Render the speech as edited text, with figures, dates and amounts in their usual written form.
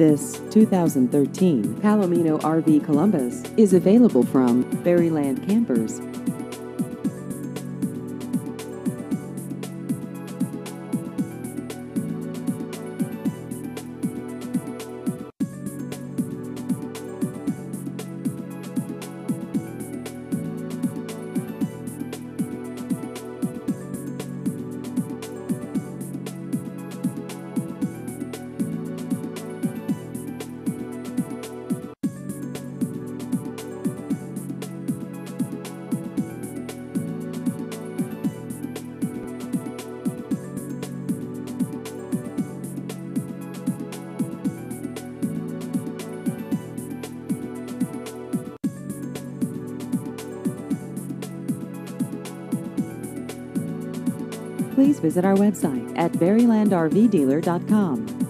This 2013 Palomino RV Columbus is available from Berryland Campers. Please visit our website at berrylandrvdealer.com.